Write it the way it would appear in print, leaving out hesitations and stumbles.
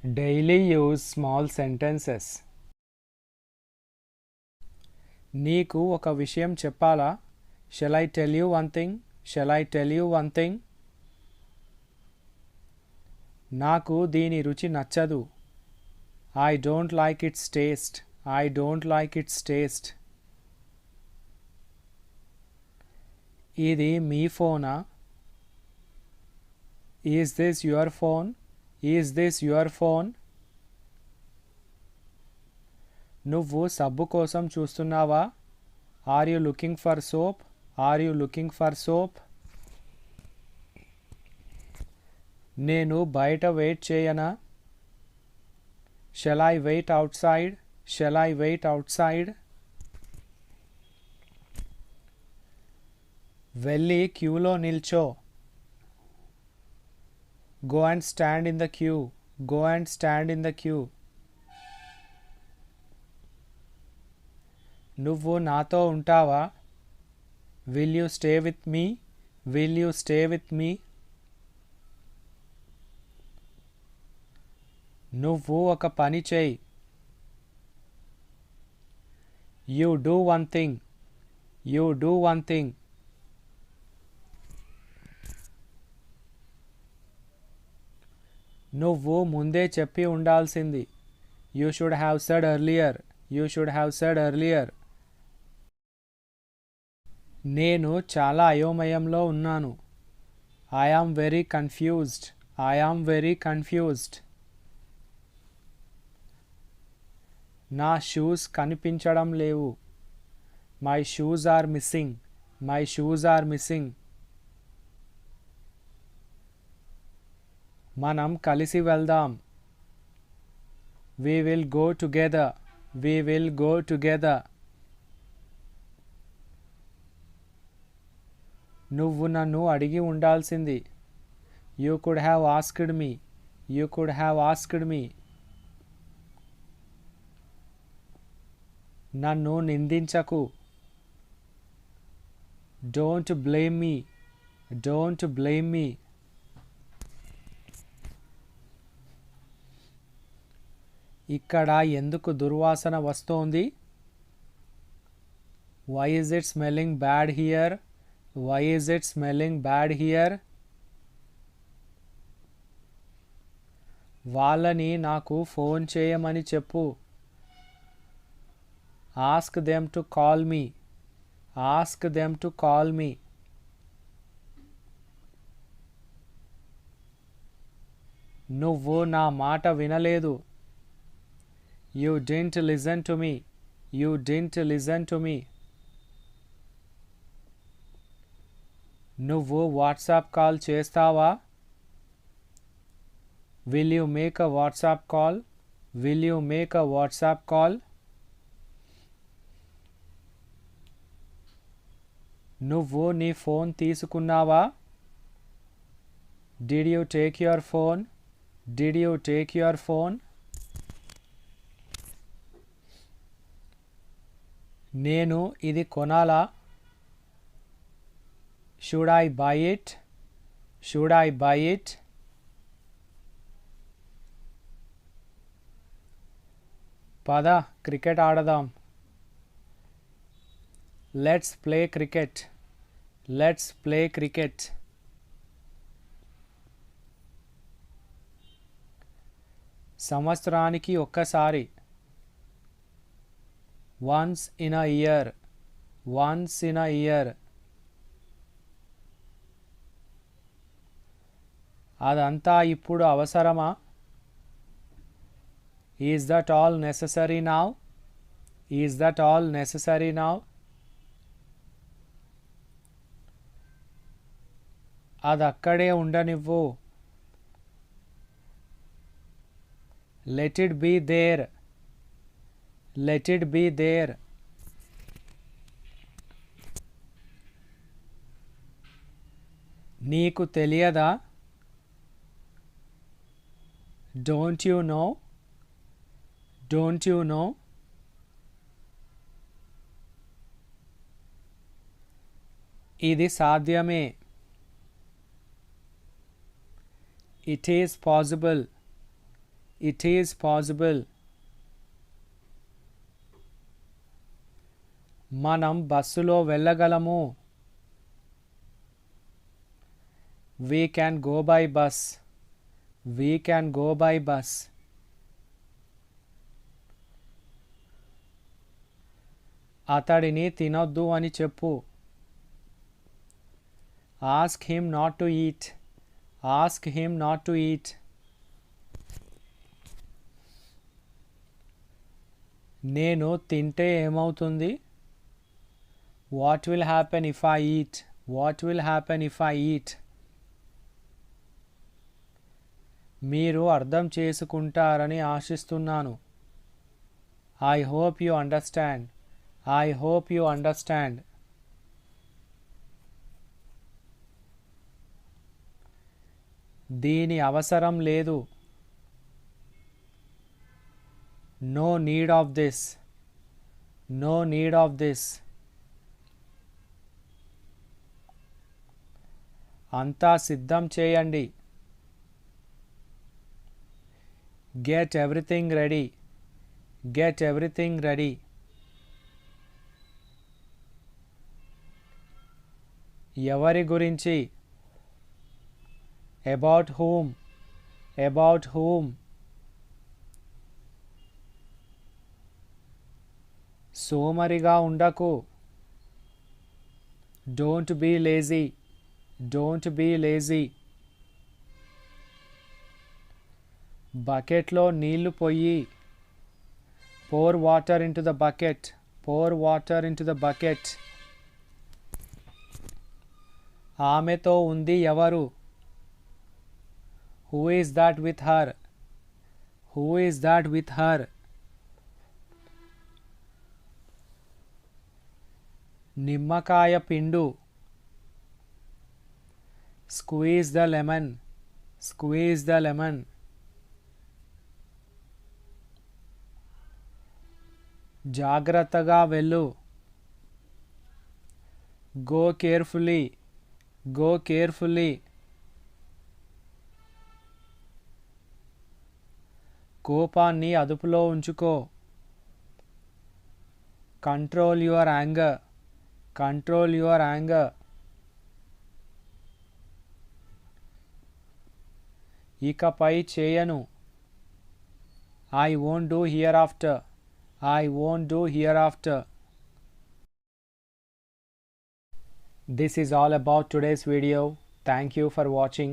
Daily use small sentences. నీకు ఒక విషయం చెప్పాలా? Shall I tell you one thing? Shall I tell you one thing? నాకు దీని రుచి నచ్చదు. I don't like its taste. I don't like its taste. ఇది మీ ఫోనా? Is this your phone? Is this your phone? నువ్వు సబ్బు కోసం చూస్తున్నావా? Are you looking for soap? Are you looking for soap? నేను బయట వెయిట్ చేయనా? Shall I wait outside? Shall I wait outside? వెళ్ళి క్యూలో నిల్చో. Go and stand in the queue. Go and stand in the queue. నువ్వు నాతో ఉంటావా? Will you stay with me? Will you stay with me? నువ్వు ఒక పని చేయి. You do one thing. You do one thing. నువ్వు ముందే చెప్పి ఉండాల్సింది. You should have said earlier. You should have said earlier. నేను చాలా అయోమయంలో ఉన్నాను. I am very confused. I am very confused. నా షూస్ కనిపించడం లేవు. My shoes are missing. My shoes are missing. మనం కలిసి వెళ్దాం. We will go together. We will go together. నువ్వు నన్ను అడిగి ఉండాల్సింది. You could have asked me. You could have asked me. నన్ను నిందించకు. Don't blame me. Don't blame me. ఇక్కడ ఎందుకు దుర్వాసన వస్తోంది? Why is it smelling bad here? Why is it smelling bad here? వాళ్ళని నాకు ఫోన్ చేయమని చెప్పు. Ask them to call me. Ask them to call me. నువ్వు నా మాట వినలేదు. You didn't listen to me. You didn't listen to me. నువ్వు WhatsApp call చేస్తావా? Will you make a WhatsApp call? Will you make a WhatsApp call? నువ్వు నీ phone తీసుకున్నావా? Did you take your phone? Did you take your phone? నేను ఇది కొనాలా? Should I buy it? Should I buy it? పద cricket ఆడదాం. Let's play cricket. Let's play cricket. సంవత్సరానికి ఒక్కసారి. Once in a year. Once in a year. అదంతా ఇప్పుడు అవసరమా? Is that all necessary now? Is that all necessary now? అదక్కడే ఉండనివ్వు. Let it be there. Let it be there. నీకు తెలియదా? Don't you know? Don't you know? ఇది సాధ్యమే. It is possible. It is possible. మనం బస్సులో వెళ్ళగలము. We can go by bus. We can go by bus. అతడిని తినొద్దు అని చెప్పు. Ask him not to eat. Ask him not to eat. నేను తింటే ఏమవుతుంది? What will happen if I eat? What will happen if I eat? మీరు అర్థం చేసుకుంటారని ఆశిస్తున్నాను. I hope you understand. I hope you understand. దీని అవసరం లేదు. No need of this. No need of this. అంతా సిద్ధం చేయండి. Get everything ready. Get everything ready. ఎవరి గురించి? About whom? About whom? సోమరిగా ఉండకు. Don't be lazy. Don't be lazy. బకెట్లో నీళ్లు పొయ్యి. Pour water into the bucket. Pour water into the bucket. ఆమెతో ఉంది ఎవరు? Who is that with her? Who is that with her? నిమ్మకాయ పిండు. Squeeze the lemon. Squeeze the lemon. జాగ్రత్తగా వెళ్ళు. Go carefully. Go carefully. కోపాన్ని అదుపులో ఉంచుకో. Control your anger. Control your anger. ఇకపై చేయను. I won't do hereafter. I won't do hereafter. This is all about today's video. Thank you for watching.